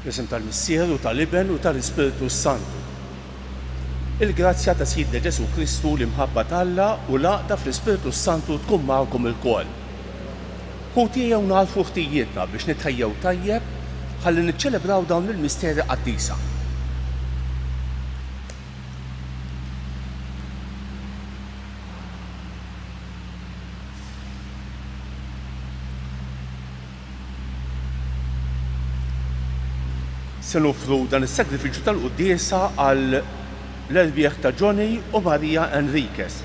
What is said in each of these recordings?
L-isem tal-Missieru, tal-Iben u tal-Ispiritu Santu. Il-grazzja ta' Sidna Ġesu Kristu l-imħabba talla u laqda fl-Ispiritu Santu tkun magħkom ilkoll. Ħutija u narfu ħtijietna biex nitħejjew tajjeb ħalli niċċelebraw dawn il-misteri qaddisa. Se nofru dan is-sagrifiċċju tal-quddiesa għal l-erbieħ ta' Johnny u Maria Enriquez.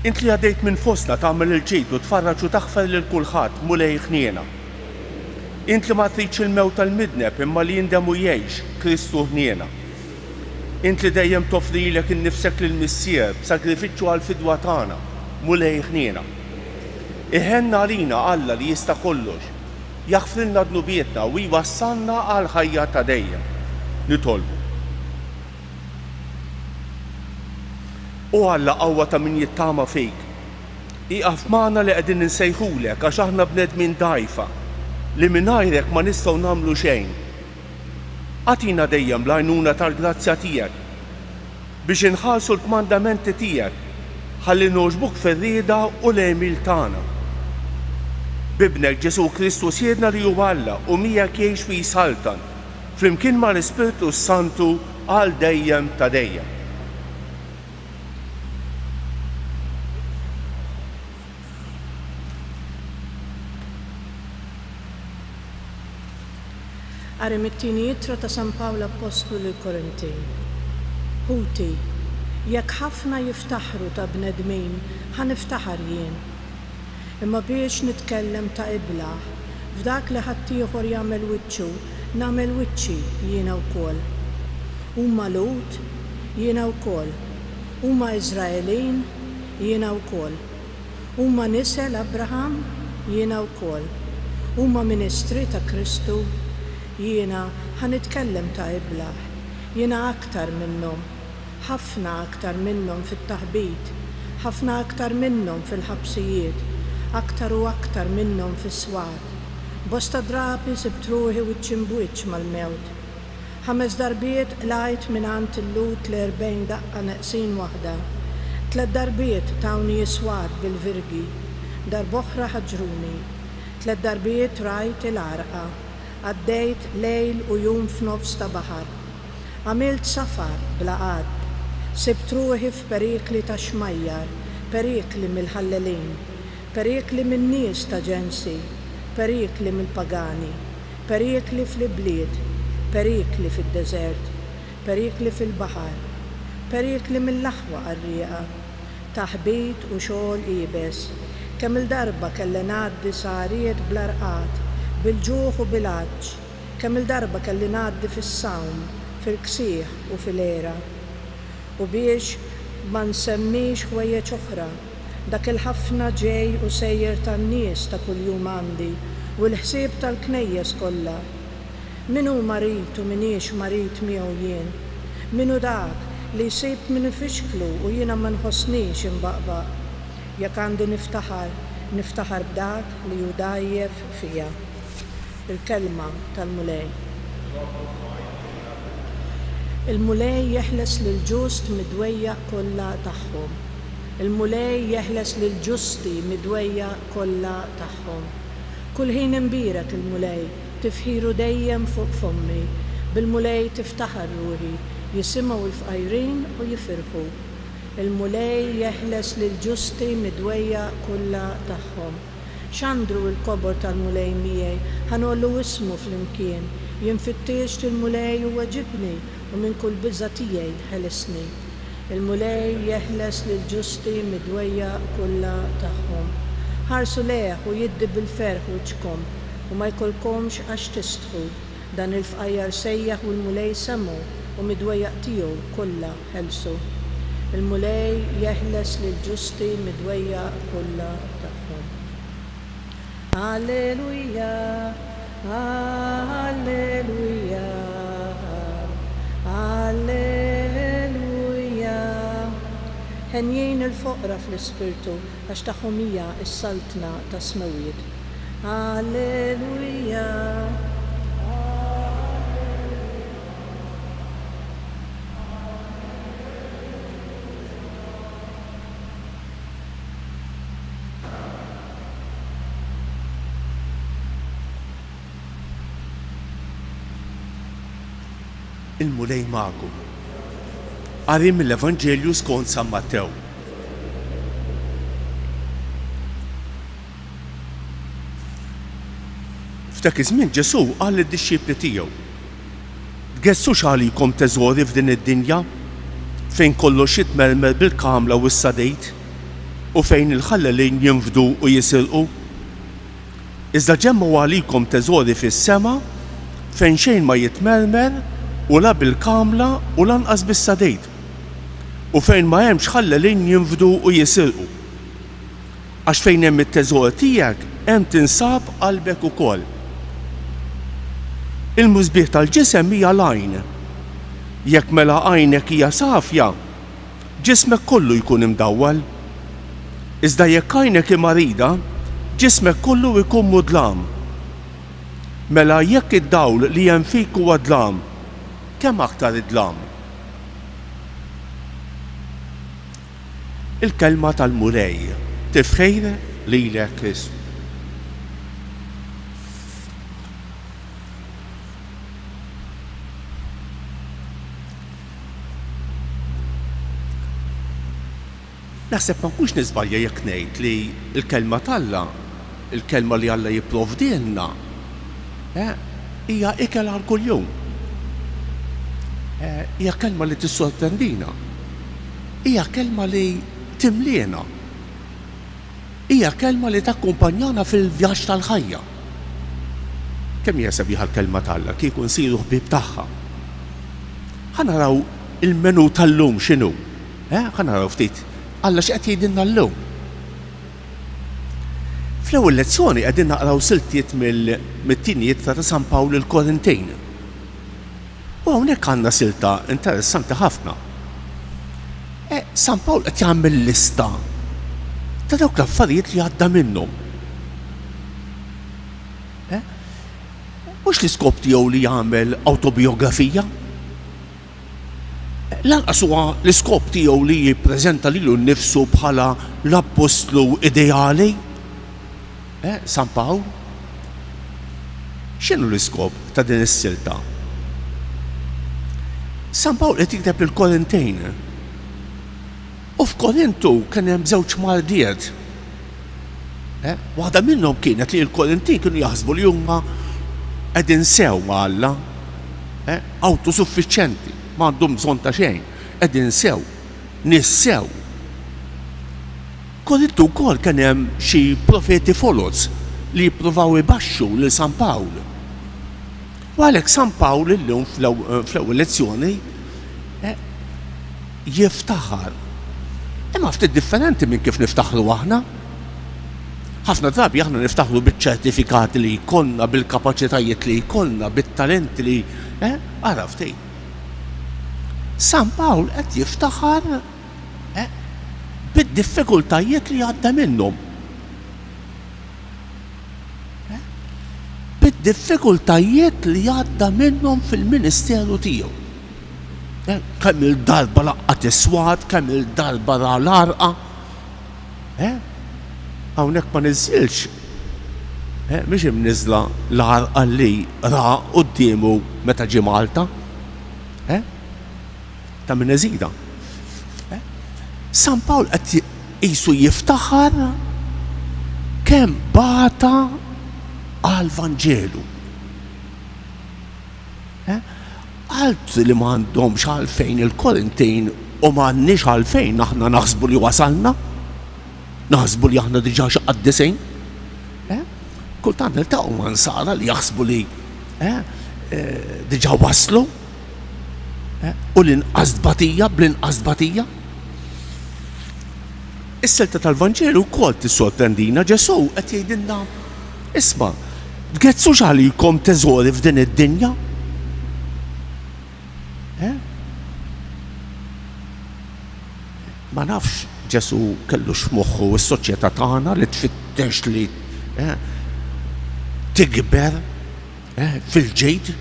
Int li għaddejt minn fostna tagħmel il-ġid u tfarraġ u taħfer lil kulħadd mulej ħniena. Int li ma tridx il-mewt tal-midneb imma li jindem u jgħix Kristu ħniena. Int li dejjem toffrilek innifsek lill-Missier b'sagrifiċċju għall-fidwa tagħna mulej ħniena. Iħenna għalina Alla li jista' kollox, jaħfrilna dnubietna u jwassalna għal ħajja ta' dejjem. Nitolbu. U Alla qawwa ta' min jittama fik. Iqaf magħna li qegħdin ninsejħulek għax aħna bnedmin dgħajfa li mingħajrek ma nistgħu nagħmlu xejn. Għatina dejjem l-għajnuna tal-grazzja tiegħek biex inħarsu l-kmandamenti tiegħek ħalli nogħġbuk fir-rieda u l-għemil tagħna. Bibnek Ġesu Kristu siedna li huwa Alla u miegħek jgħix fi saltan flimkien mal-Ispiritu Santu għal dejjem ta' dejjem. Qari mit-tieni ittra ta' San Pawlu Apostlu lil Korintin. Ħuti, jekk ħafna jiftaħru ta' bnedmin, ħaniftaħar jien. Imma biex nitkellem ta' iblaħ, f'dak li ħaddieħor jagħmel wiċċu, nagħmel wiċċi jiena wkoll. Huma Lut, jiena wkoll. Huma Iżraelin, jiena wkoll. Huma nisel Abraham, jiena wkoll. Huma ministri ta' Kristu, jiena ħanitkellem ta' iblaħ. Jiena aktar minnhom, ħafna aktar minnhom fit-taħbit, ħafna aktar minnhom fil-ħabsijiet, aktar u aktar minnhom fis-swad. Bosta drabi sibt ruħi wiċċ imbuċ mal-mewt. 5 darbiet lajt mingħand il-Lut l-40 daqqa neqsin waħda. 3 darbiet tawni jiswad bil-virgi, darb'oħra ħaġruni. 3 darbiet rajt il-għarqa, għaddejt lejl u jum f'nofs ta' baħar. Għamilt safar bla qadd, sibt ruħi f'perikli ta' xmajjar, perikli mill-ħallelin, perikli min nies ta' ġensi, perikli mill-pagani, perikli fl-ibliet, perikli fid-deżert, perikli fil-baħar, perikli mill-aħwa qarrieqa, taħbit u xogħol qiebes. Kemm il-darba kelli ngħaddi sarijiet bl-arqat, bil-ġuħ u bil-għaġġ, kemm il-darba kelli ngħaddi fis-sawm, fil-ksieħ u fil-era. U biex ma nsemmix ħwejjeġ oħra, dak il-ħafna ġej u sejjer tan-nies ta' kuljum għandi u l-ħsieb tal-knejjes kollha. Min hu marit u minix marit miegħu jien? Min hu dak li jsib min ifixklu u jiena ma nħossnix imbaqbaq? Jekk għandi niftaħar b'dak li hu dajjef fija. Il-kelma tal-mulej. Il-mulej jeħles lill-ġust midwejjaq kollha tagħhom. Il-mulej jeħles lill-ġusti midwejja kollha tagħhom. Kull ħin imbirek il-mulej, tifħiru dejjem fuq fommi, bil-mulej tiftaħar ruħi, jisimgħu l-fqajrin u jifirħu. Il-mulej jeħles lill-ġusti midwejja kollha tagħhom. X'għandru l-kobor tal-mulej miegħi, ħanollu ismu flimkien, jinfittix il-mulej u waġibni u minn kull biża' tiegħi ħelesni. Il-mulej jeħles lill-ġusti midwejja kollha tagħhom. Ħarsu leħ u jiddi bil-ferħ wiċċkom u ma jkollkomx għax tistħu. Dan il-fqajjar sejjaħ u l-mulej semmu u midwejjaq tiegħu kollha ħelsu. Il-mulej jeħles lill-ġusti midwejja kollha tagħhom. Alleluja, alleluja, alleluja. Ħenjejn il-foqra fl-ispirtu għax tagħhom hija s-saltna ta' smewiet. Alleluia. Il-mulej magħkom. Qari mill-Evanġelju skont San Mattew. F'dak iż-żmien Ġesu qal lid-dixxipli tiegħu: tgessux għalikom teżori f'din id-dinja fejn kollox jitmermer bil-kamla u s-sadejt u fejn il-ħallelin jinfdu u jisilqu. Iżda ġemmu għalikom teżori fis-sema fejn xejn ma jitmermer u la bil-kamla u lanqas bis-sadejt u fejn ma hemmx ħallelin jinfdu u jisilqu. Għax fejn hemm it-teżor tiegħek hemm tinsab qalbek ukoll. Il-mużbieħ tal-ġisem hija l-għajn. Jekk mela għajnek hija safja, ġismek kollu jkun imdawwal. Iżda jekk għajnek hija marida, ġismek kollu jkun mudlam. Mela jekk id-dawl li hemm fik huwa dlam, kemm aktar id-dlam? Il-kelma tal-mulej tifħejr lilek Kristu. Naħseb ma nkunx niżbalja jekk ngħid li l-kelma tal-Alla, il-kelma li Alla jipprovdilna, hija ikel għal kuljum. Hija kelma li tissorprendina. Hija kelma li timliena. Hija kelma li takkumpanjana fil-vjaġġ tal-ħajja. Kemm hija sabiħa l-kelma tal-Alla kieku nsiru ħbieb tagħha. Ħanaraw il-menù tal-lum x'inhu. Ħanaraw ftit Alla x'qed jgħidilna llum. Fl-ewwel lezzjoni qegħdin naqraw siltiet mit-tienijiet ta' San Pawl il-Korintejn. U hawnhekk għandna silta interessanti ħafna. San Pawl qed jagħmel lista ta' dawk l-affarijiet li għadda minnhom. Mhux l-iskop tiegħu li jagħmel awtobiografija. Lanqas huwa l-iskop tiegħu li jippreżenta lilu nnifsu bħala l-apostlu ideali. San Pawl? X'inhu l-iskop ta' din is-silta? San Pawl qed jikteb lill-Korintejn. U f'Korintu kien hemm żewġ mardiet. Waħda minnhom kienet li l-Korintin kienu jaħsbu li huma qegħdin sew ma' Alla, awtosuffiċjenti, m'għandhom bżonn ta' xejn, qegħdin sew, nies sew. Korintu wkoll kien hemm xi profeti foloz li jippruvaw ibaxxu lil San Pawl. U għalhekk San Pawl illum fl-ewwel lezzjoni jiftaħar. Imma ftit differenti minn kif niftaħru aħna. Ħafna drabi aħna niftaħru biċ-ċertifikati li jkollna, bil-kapaċitajiet li jkollna, bit-talenti li ara ftit. San Pawl qed jiftaħar bid-diffikultajiet li għadda minnhom. Bid-diffikultajiet li għadda minnhom fil-ministeru tiegħu. Kemm il-darba laqqat iswad, kemm il-darba ra l-arqa. Hawnhekk ma niżilx. Mhix imniżla l-arqa li ra qudiemu meta ġie Malta. Ta' min eżida. San Pawl qed qisu jiftaħar kemm bata għall-Vanġelu. Altri li m'għandhomx għalfejn il-Korintejn u m'għandniex għalfejn aħna naħsbu li wasalna, naħsbu li aħna diġà xi qaddisejn. Kultant niltaqgħu ma' nsara li jaħsbu li diġà waslu u l-inqas batija bl-inqas batija. Is-selta tal-Vanġelu wkoll tissorprendina. Ġesu qed jgħidilna: isma' tgezzux għalikom teżori f'din id-dinja? Ma nafx Ġesu kellu x'moħħu s-soċjetà tagħna li tfittex li tikber fil-ġejt,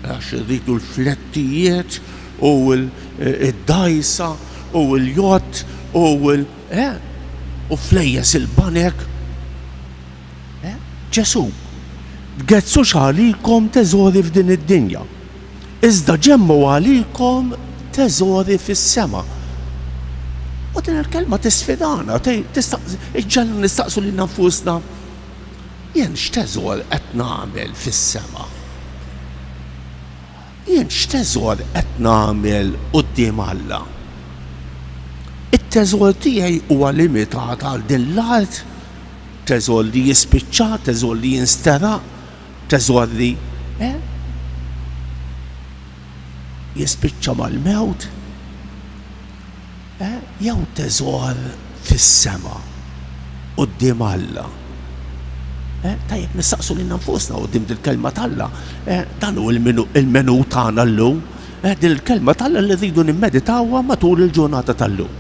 għax rridu l-flettijiet u l-dajsa u l-jott u flejjes il-banek. Ġesu, tgezzux għalikom teżori f'din id-dinja, iżda ġemmu għalikom teżori fis-sema. U din il-kelma tisfidana, iġġalna nistaqsu li nfusna, jien x'teżor qed nagħmel fis-sema? Jien x'teżor qed nagħmel quddiem Alla? It-teżor tiegħi huwa limitat għal din l-art, teżor li jispiċċa, teżor li jinsteraq, teżor li jispiċċa mal-mewt, jew teżor fis-sema quddiem Alla. Tajjeb nistaqsu lil nfusna quddiem dil-kelma tal-Alla, dan hu il-menù tagħna llum, din il-kelma tal-Alla li rridu nimmeditawha matul il-ġurnata tal-lum.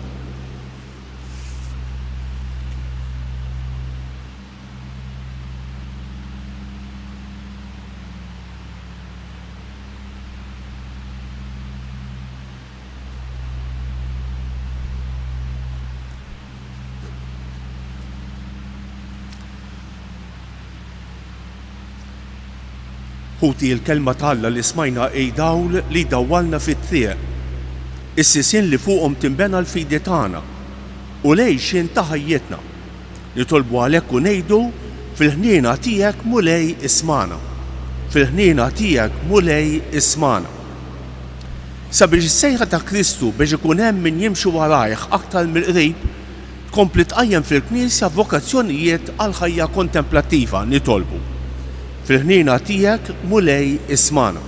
Ħuti il-kelma tal-Alla li smajna dawl li dawwalna fit-triq, is-sisien li fuqhom tinbena l-fidi tagħna u lejxin ta' ħajjitna. Nitolbu għalhekk u ngħidu fil-ħniena tiegħek mulej ismana. Fil-ħniena tiegħek mulej ismana. Sabiex is-sejħa ta' Kristu biex ikun hemm min jimxi warajh aktar mill-qrib, tkompli tqajjem fil-Knisja vokazzjonijiet għal ħajja kontemplattiva nitolbu. Fil-ħniena tiegħek mulej ismana.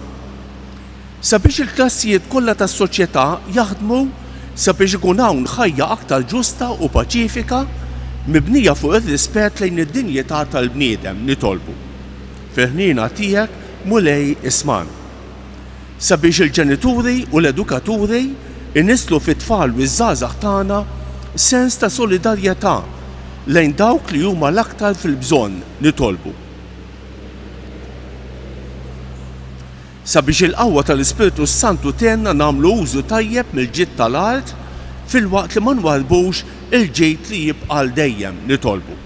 Sabiex il-klassijiet kollha tas-soċjetà jaħdmu sabiex ikun hawn ħajja aktar ġusta u paċifika mibnija fuq ir-rispett lejn id-dinjità tal-bniedem nitolbu. Fil-ħniena tiegħek mulej ismana. Sabiex il-ġenituri u l-edukaturi innislu fit-tfal u ż-żgħażagħ tagħna sens ta' solidarjetà lejn dawk li huma l-aktar fil-bżonn nitolbu. Sabiex il-qawwa tal-Ispiritu Santu tenna nagħmlu użu tajjeb mill-ġid tal-art filwaqt li ma nwarbux il-ġejt li jibqa' dejjem nitolbu.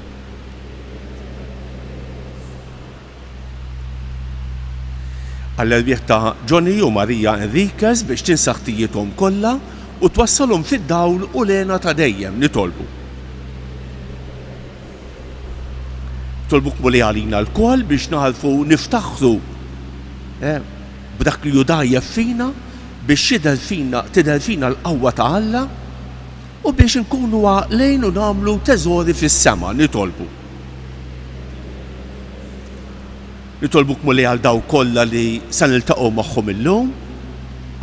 Għall-erbieħ ta' Johnny u Marija Enriquez biex tinsaħ ħtijietom kollha u twassalhom fid-dawl u lena ta' dejjem nitolbu. Tolbuk muli għalina l-koll biex naħalfu niftaħru b'dak li judajja fina biex tidher fina l-qawwa ta' Alla u biex nkunu għaqlejn u nagħmlu teżori fis-sema nitolbu. Nitolbuk mulli għal dawk kollha li se niltaqgħu magħhom illum,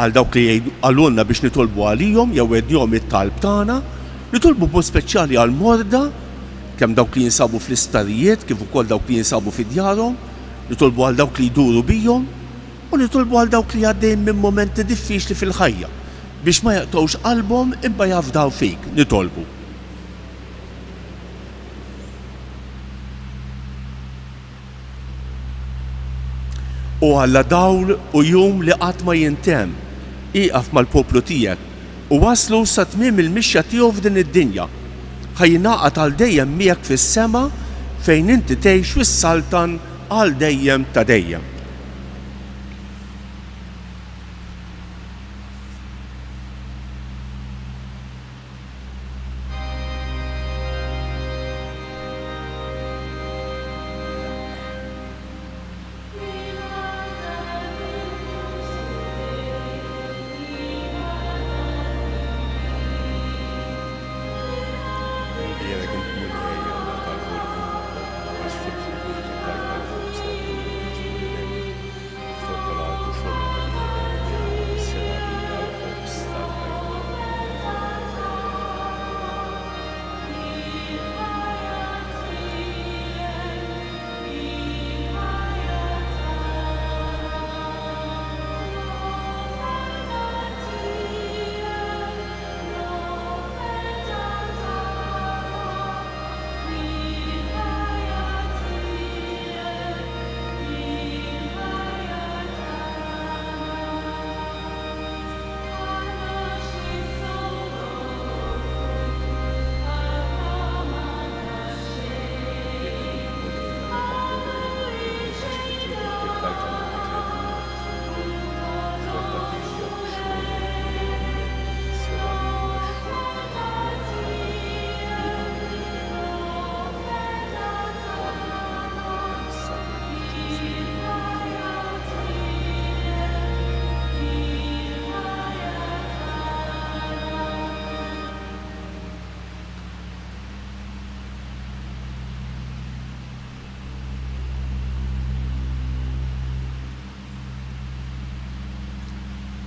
għal dawk li għalunna biex nitolbu għalihom jew għedjhom it-talb tagħna, nitolbu b'mod speċjali għal morda, kemm dawk li jinsabu fl-istarijiet kif ukoll dawk li jinsabu fid-djarhom, nitolbu għal dawk li jduru bihom, u nitolbu għal dawk li għaddejjin minn momenti diffiċli fil-ħajja biex ma jaqtgħux qalbhom imma jafdaw fik nitolbu. U Alla dawl u jum li qatt ma jintemm iqaf mal-poplu tiegħek u waslu sa tmiem il-mixja tiegħu f'din id-dinja. Ħajjingħaqad għal dejjem miegħek fis-sema fejn inti tgħix fis-saltan għal dejjem ta' dejjem.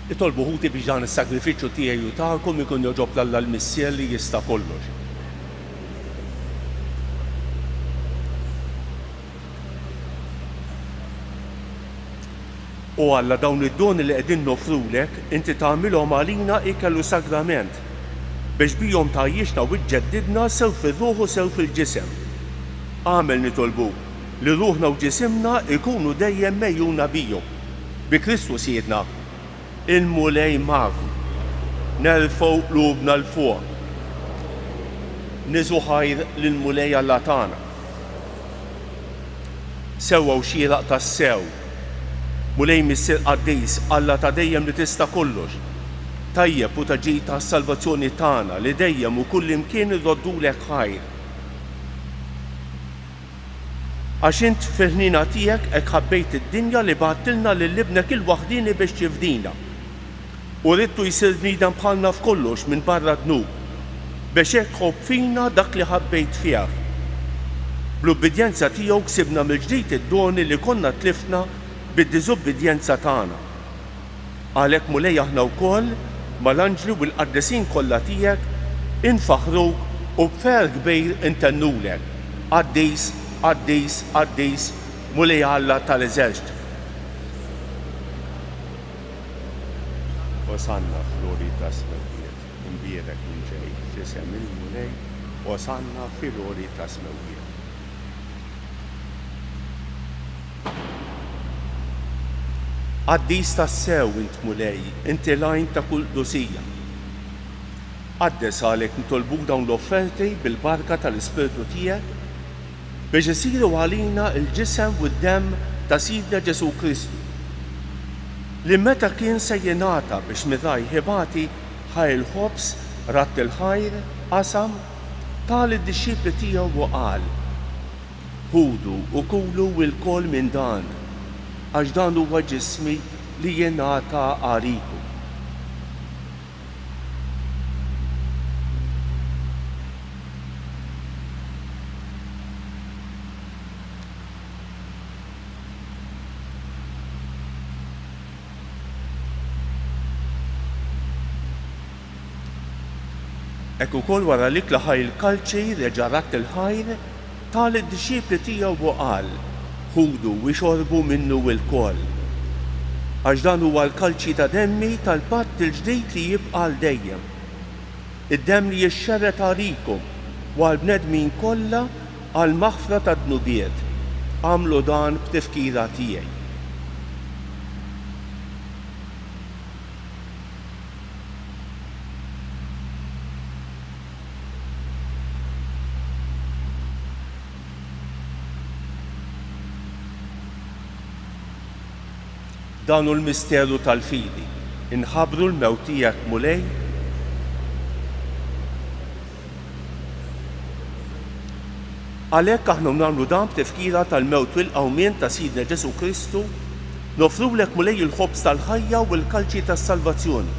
Itolbu ħuti biex dan is-sagrifiċċju tiegħi u tagħkom ikun joġob l-Alla l-Missier li jista' kollox. U Alla dawn id-doni li qegħdin nofrulek inti tagħmilhom għalina ikellu sagrament biex bihom tgħajjixna u tġeddidna sew fir-ruħ u sew fil-ġisem. Għamel nitolbuk li ruħna u ġisimna ikunu dejjem mejjuna bihom. Bi Kristu Siedna, il-mulej magħkom, nerfgħu qlubna l fuq. Niżu ħajr lill-mulej Alla tagħna. Sewwa u xieraq tas-sew. Mulej missier qaddis Alla ta' dejjem li tista' kollox. Tajjeb u ta' ġid tas-salvazzjoni tagħna li dejjem u kull imkien irroddulek ħajr. Għax int fil-ħnina tiegħek hekk ħabbejt id-dinja li bagħtilna lil ibnek il-waħdini biex tifdina. U ridtu jsir bniedem bħalna f'kollox minn barra dnub biex hekk tħobb fina dak li ħabbejt fih. Bl-ubbidjenza tiegħu ksibna mill-ġdid id-doni li konna tlifna bid-diżubbidjenza tagħna. Għalhekk mulej aħna wkoll mal-anġli u l-qaddesin kollha tiegħek infaħruk u b'fer kbir intennulek. Qaddis, qaddis, qaddis, mulej Alla tal-eżerċt. Osanna fl-ori smewiet, imbierek minn ġej, fisem il-mulej, osanna fil-ori smewiet. Qaddis tas-sew int mulej, inti lajn ta' kull dosija. Qaddes għalek nitolbuk dawn l-offerti bil-barka tal-Ispirtu tiegħek biex isiru għalina il-ġisem u d-demm ta' Sidna Ġesu Kristu li meta kien se jingħata biex miraj ħibati ħaj il-ħobs, ratt il-ħajr, qasam, tal id-dixxipli tiegħu u qal: ħudu u kulu l-kol minn dan, għax dan huwa ġismi li jingħata għalikom. Hekk ukoll wara li klaħaj il-kalċi reġa' ratt il-ħajr tal id-dixxipli tiegħu u qal: ħudu u xorbu minnu l-koll. Għax dan huwa l-kalċi ta' demmi tal-patt il-ġdid li jibqa' l dejjem. Id-demm li jixxerret għalikom u għall-bnedmin kollha għal maħfra ta' dnubiet. Għamlu dan b'tifkira tiegħi. Danu l-misteru tal-fidi, inħabru l-mewt tiegħek mulej, għalhekk aħna nagħmlu dan b'tifkira tal-mewt u l-qawmien ta' Sidna Ġesu Kristu, nofrulek mulej il-ħobs tal-ħajja u l-kalċi tas-salvazzjoni.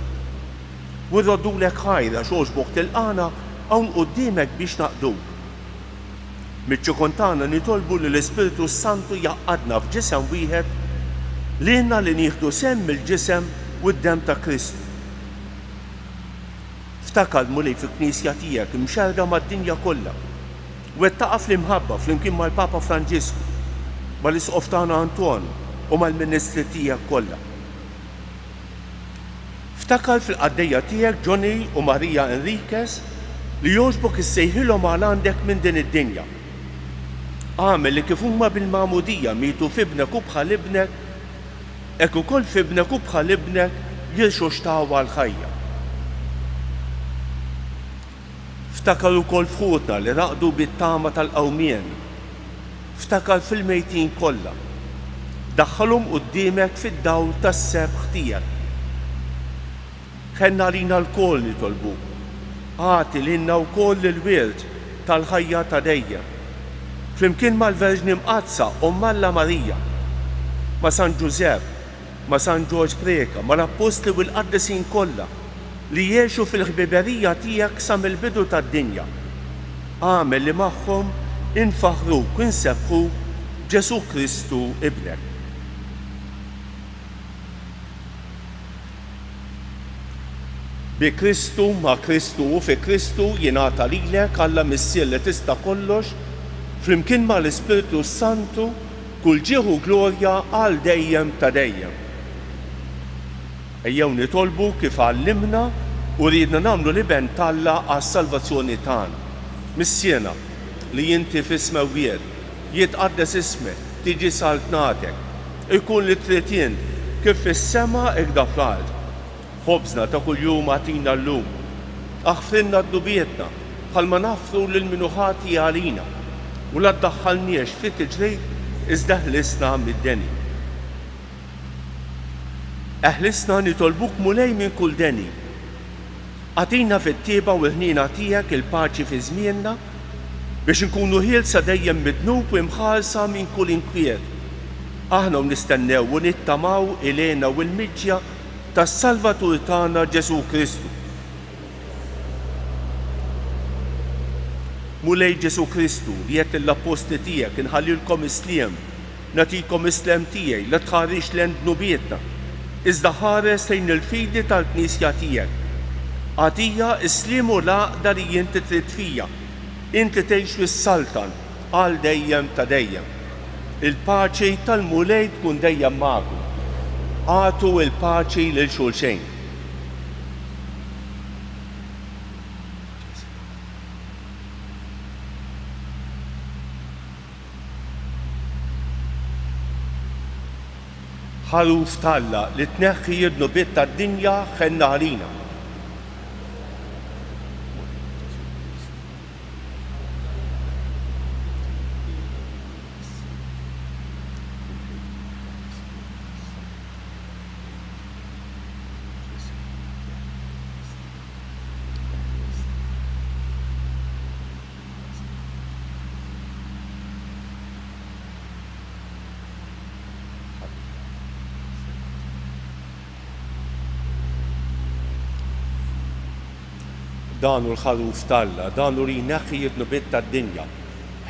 U nroddulek ħajra xogħġbok tilqana hawn quddiemek biex naqduk. Miċ-ċukontana nitolbu li l-Ispiritu Santu jaqqadna f'ġisem wieħed lilna li nieħdu semm il-ġisem u d-demm ta' Kristu. Ftakar mulej fil-Knisja tiegħek imxerra mad-dinja kollha. Wettaqa fl-imħabba flimkien mal-Papa Franġisku, mal-Isqof tagħna Anton u mal-Ministri tiegħek kollha. Ftakar fil-qaddejja tiegħek Johnny u Marija Enriquez li jogħġbok issejħilhom għal għandek minn din id-dinja. Għamel li kif huma bil-magħmudija mietu f'ibnek u bħal ibnek, hekk ukoll f'ibnek u bħal ibnek jilxu xtawa l-ħajja. Ftakar ukoll f'ħutna li raqdu bit-tama tal-qawmien. Ftakar fil-mejtin kollha. Daħħalhom quddiemek fid-dawl tas-sebħ tiegħek. Ħenna lina l-kol nitolbuk. Għati lilna wkoll il-wirt tal-ħajja ta' dejjem. Flimkien mal-Verġni Mqazza Omma Alla Marija, ma' San Ġużepp, ma' San Ġorġ Preka, ma' l-Apostli u l-Qaddesin kollha li jgħixu fil-ħbiberija tiegħek sa mill-bidu tad-dinja. Għamel li magħhom infaħruk u nsebħu Ġesu Kristu ibnek. Bi Kristu, ma' Kristu u fi Kristu jingħata lilek Alla missier li tista' kollox flimkien ma' l-Ispiritu Santu kull ġieħu glorja għal dejjem ta' dejjem. Ejjew nitolbu kif għallimna u ridna nagħmlu li ben Alla għas-salvazzjoni tagħna. Missjena li inti f'isme wied, jitqaddes ismek, tiġi saltnatek, ikun li trid int kif fis-sema hekk fl-ard. Ħobżna ta' kuljum għatina llum. Aħfrinna d-dubietna bħalma nafru lil min ħati għalina u la ddaħħalniex fit-tiġrejt iżda ħlisna mid-deni. Eħlisna nitolbuk mulej minn kull deni. Għatina fit-tieba u l-ħnina tiegħek il-paċi fi żmienna biex nkunu ħielsa dejjem midnub u imħarsa minn kull inkwiet. Aħna nistennew u nittamaw ilena u l-miġja tas-Salvatur tagħna Ġesu Kristu. Mulej Ġesu Kristu li qed l-apposti tiegħek inħallilkom isliem, nagħtikom islem tiegħi li tħarrix lejn dnubietna, iżda ħares lejn il-fidi tal-Knisja tiegħek. Għatija isliem u l-għaqda li inti trid fija, inti tgħix fis-Saltan għal dejjem ta' dejjem. Il-paċi tal-mulej tkun dejjem magħkom. Għatu il-paċi lil xulxejn. Ħaruf talla li tneħħi d-nubiet tad-dinja ħenna għalina. Dan u l-ħaruf talla, dan u li jneħħi d-nubiet tad-dinja.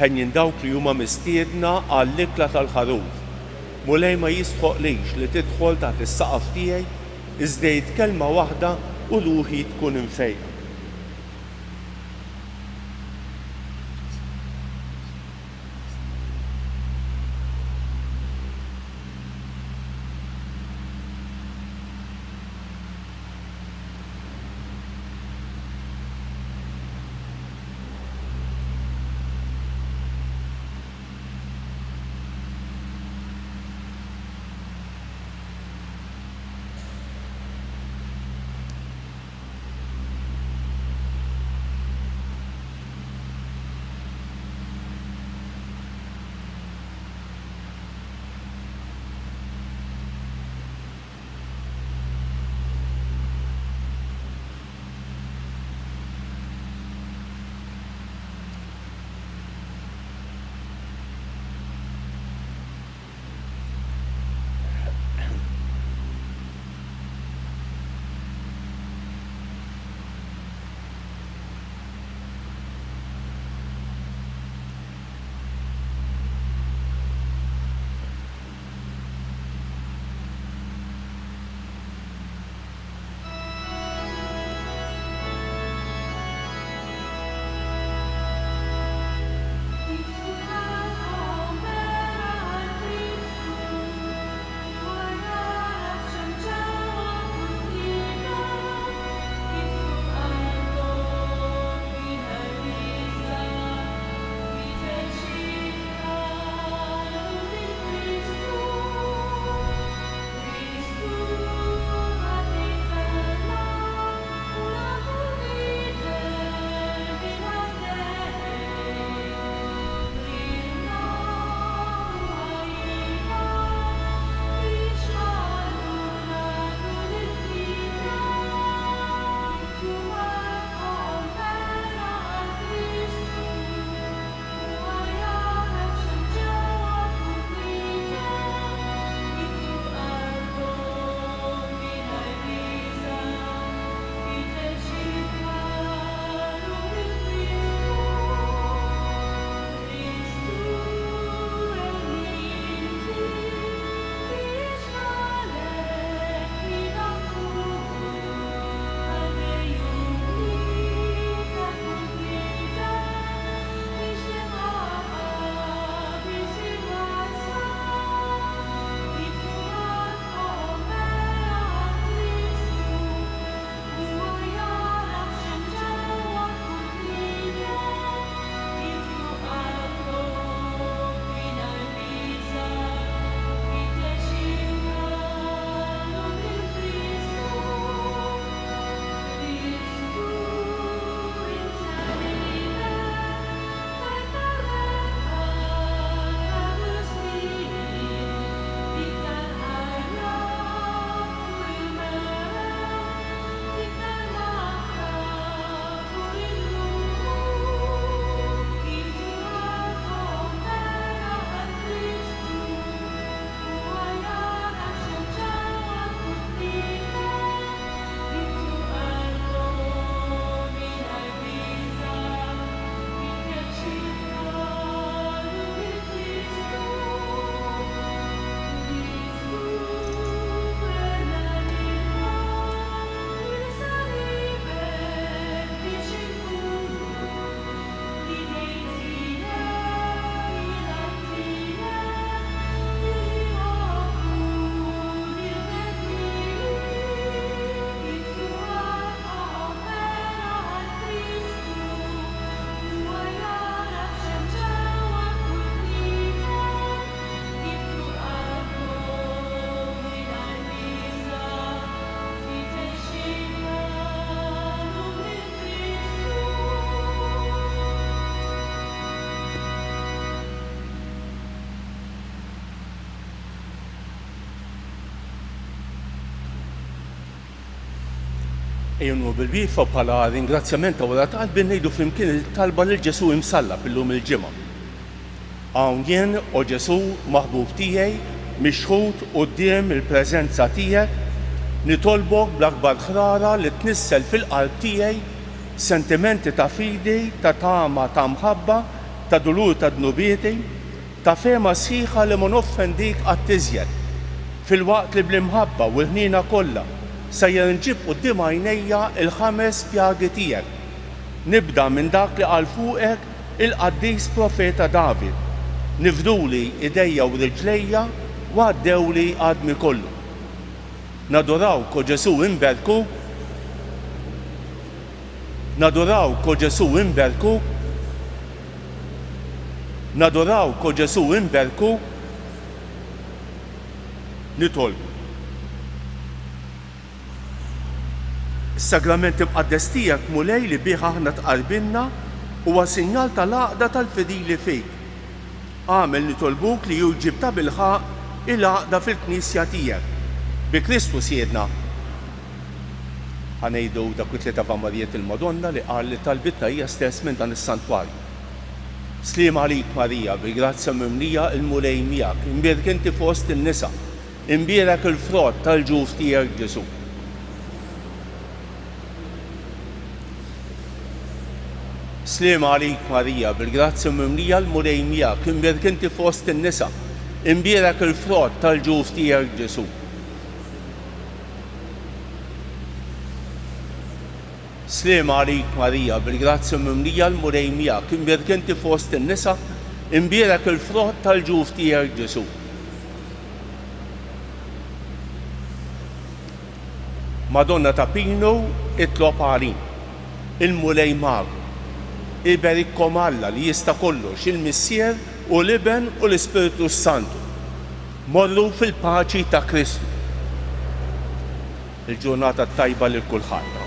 Ħenjin dawk li huma mistiedna għall-ikla tal-ħaruf. Mulej ma jistħoqlix li tidħol taħt is-saqaf tiegħi iżda kelma waħda u ruħi tkun imfejqa. Ejnu bil-bifa bħala ringrazzjament ta' wara talbi ngħidu flimkien il-talba lil Ġesu imsallab illum il-ġimgħa. Hawn jien u Ġesu maħbub tiegħi mixħud quddiem il-preżenza tiegħek nitolbok bl-akbar ħrara li tnissel fil-qalb tiegħi sentimenti ta' fidi, ta' tama, ta' mħabba, ta' dulur ta' dnubieti, ta' fema sħiħa li ma noffendik għat-tiżjed fil-waqt li bl-imħabba u l-ħnina kollha sajja nġib quddiem għajnejja il-5 pjagi tiegħek. Nibda minn dak li qal fuqek il-qaddis profeta David. Nifduli idejja u riġlejja u għaddewli għadmi kollu. Nadurawk o Ġesu imberkuk, nadurawk o Ġesu imberkuk, nadurawk o Ġesu imberkuk, nitolbu. Is-sagrament imqaddes tiegħek mulej li bih aħna tqarbilna huwa sinjal tal-għaqda tal-fidili fik. Għamel nitolbuk li juġib ta' bilħaq il-għaqda fil-Knisja tiegħek. Bi Kristus jedna. Ħanejdu dak it-tlieta Marijiet il-Madonna li qal li talbitna hija stess minn dan is-santwarju. Sliem għalik Marija, bi grazzja mimlija il-mulej miegħek, imbierek inti fost in-nisa, imbierek il-frott tal-ġuf tiegħek Ġesu. Sliem għalik Marija, bil-grazzja mimlija l-mulej miegħek, imbierek inti fost in-nisa, imbierek il-frott tal-ġuf tiegħek Ġesu. Sliem għalik Marija, bil-grazzja mimlija l-mulej miegħek, imbierek inti fost in-nisa, imbierek il-frott tal-ġuf tiegħek Ġesu. Madonna ta' Pino itlob għalin, il-mulej magħu. Iberikkom Alla li jista' kollox il-Missier u l-Iben u l-Ispiritu Santu. Morru fil-paċi ta' Kristu. Il-ġurnata tajba lil kulħadd.